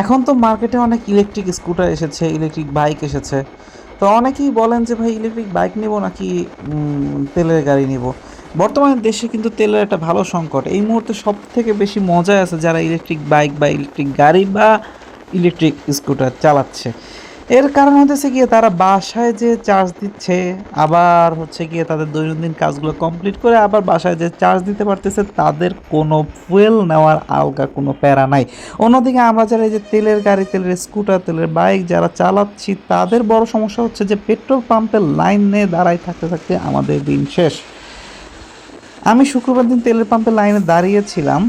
এখন তো মার্কেটে অনেক ইলেকট্রিক স্কুটার এসেছে, ইলেকট্রিক বাইক এসেছে। তো অনেকেই বলেন যে ভাই ইলেকট্রিক বাইক নেব নাকি তেলের গাড়ি নেব। বর্তমানে দেশে কিন্তু তেলের একটা ভালো সংকট। এই মুহূর্তে সব থেকে বেশি মজায় আছে যারা ইলেকট্রিক বাইক বা ইলেকট্রিক গাড়ি বা ইলেকট্রিক স্কুটার চালাচ্ছে। এর কারণ হতেছে গিয়ে তারা বাসায় যে চার্জ দিচ্ছে, আবার হচ্ছে গিয়ে তাদের দৈনন্দিন কাজগুলো কমপ্লিট করে আবার বাসায় যে চার্জ দিতে পারতেছে, তাদের কোনো ফুয়েল নেওয়ার আলগা কোনো প্যারা নাই। অন্যদিকে আমরা যারা এই যে তেলের গাড়ি, তেলের স্কুটার, তেলের বাইক যারা চালাচ্ছি, তাদের বড় সমস্যা হচ্ছে যে পেট্রোল পাম্পের লাইনে দাঁড়ায় থাকতে থাকতে আমাদের দিন শেষ। আমি শুক্রবার দিন তেলের পাম্পের লাইনে দাঁড়িয়েছিলাম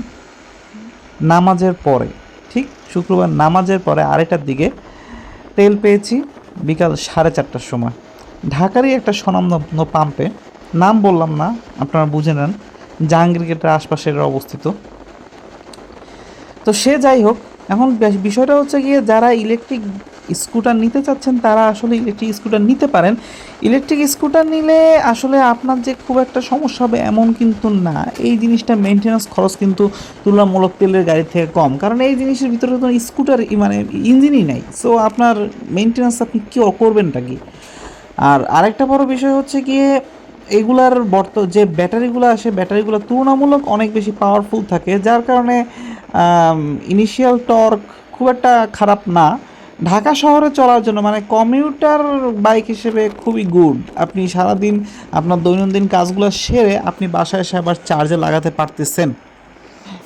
নামাজের পরে, ঠিক শুক্রবার নামাজের পরে আড়াইটার দিকে তেল পেয়েছি বিকাল 4:30টার সময়। ঢাকারই একটা স্বনামধন্য পাম্পে, নাম বললাম না, আপনারা বুঝে নেন, জাহাঙ্গীর গেটের আশপাশে এটা অবস্থিত। তো সে যাই হোক, এখন বিষয়টা হচ্ছে গিয়ে যারা ইলেকট্রিক স্কুটার নিতে চাচ্ছেন তারা আসলে ইলেকট্রিক স্কুটার নিতে পারেন। ইলেকট্রিক স্কুটার নিলে আসলে আপনার যে খুব একটা সমস্যা হবে এমন কিন্তু না। এই জিনিসটা মেনটেন্যান্স খরচ কিন্তু তুলনামূলক তেলের গাড়ি থেকে কম, কারণ এই জিনিসের ভিতরে তো স্কুটার মানে ইঞ্জিনই নাই। সো আপনার মেনটেন্যান্স আপনি কী করবেনটা কি। আর আরেকটা বড় বিষয় হচ্ছে গিয়ে এগুলার যে ব্যাটারিগুলো আসে, ব্যাটারিগুলো তুলনামূলক অনেক বেশি পাওয়ারফুল থাকে, যার কারণে ইনিশিয়াল টর্ক খুব একটা খারাপ না। ঢাকা শহরে চলার জন্য মানে কমিউটার বাইক হিসেবে খুবই গুড। আপনি সারাদিন আপনার দৈনন্দিন কাজগুলো সেরে আপনি বাসায় এসে আবার চার্জে লাগাতে পারতেছেন।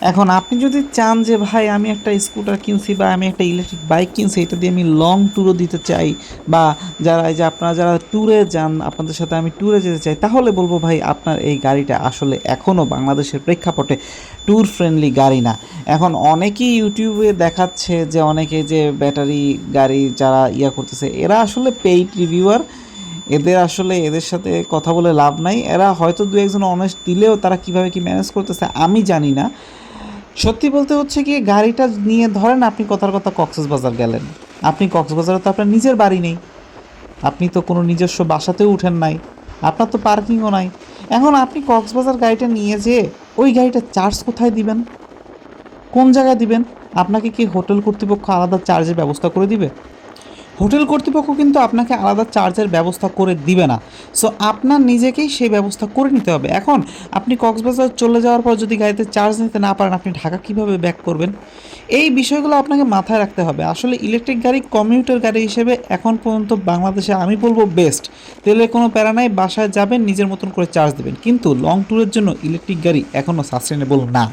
এখন আপনি যদি চান যে ভাই আমি একটা স্কুটার কিনছি বা আমি একটা ইলেকট্রিক বাইক কিনছি, এটা দিয়ে আমি লং ট্যুরও দিতে চাই, বা যারা এই যে আপনারা যারা ট্যুরে যান আপনাদের সাথে আমি ট্যুরে যেতে চাই, তাহলে বলবো ভাই আপনার এই গাড়িটা আসলে এখনও বাংলাদেশের প্রেক্ষাপটে ট্যুর ফ্রেন্ডলি গাড়ি না। এখন অনেকেই ইউটিউবে দেখাচ্ছে যে অনেকে যে ব্যাটারি গাড়ি যারা করতেছে, এরা আসলে পেইড রিভিউয়ার। এদের আসলে এদের সাথে কথা বলে লাভ নাই। এরা হয়তো দু একজন অনেস্ট দিলেও তারা কিভাবে কি ম্যানেজ করতেছে আমি জানি না। সত্যি বলতে হচ্ছে কি, গাড়িটা নিয়ে ধরেন আপনি কথার কথা কক্সবাজার গেলেন, আপনি কক্সবাজারে তো আপনার নিজের বাড়ি নেই, আপনি তো কোনো নিজস্ব বাসাতেও উঠেন নাই, আপনার তো পার্কিংও নাই। এখন আপনি কক্সবাজার গাড়িটা নিয়ে যেয়ে ওই গাড়িটা চার্জ কোথায় দিবেন, কোন জায়গায় দিবেন? আপনাকে কি হোটেল কর্তৃপক্ষ আলাদা চার্জের ব্যবস্থা করে দিবে? হোটেল কর্তৃপক্ষ কিন্তু আপনাকে আলাদা চার্জের ব্যবস্থা করে দিবে না। সো আপনার নিজেকেই সেই ব্যবস্থা করে নিতে হবে। এখন আপনি কক্সবাজার চলে যাওয়ার পর যদি গাড়িতে চার্জ নিতে না পারেন, আপনি ঢাকা কীভাবে ব্যাক করবেন? এই বিষয়গুলো আপনাকে মাথায় রাখতে হবে। আসলে ইলেকট্রিক গাড়ি কমিউটার গাড়ি হিসেবে এখন পর্যন্ত বাংলাদেশে আমি বলবো বেস্ট। তেলের কোনো প্যারা নাই, বাসায় যাবেন নিজের মতন করে চার্জ দেবেন, কিন্তু লং ট্যুরের জন্য ইলেকট্রিক গাড়ি এখনও সাস্টেনেবল না।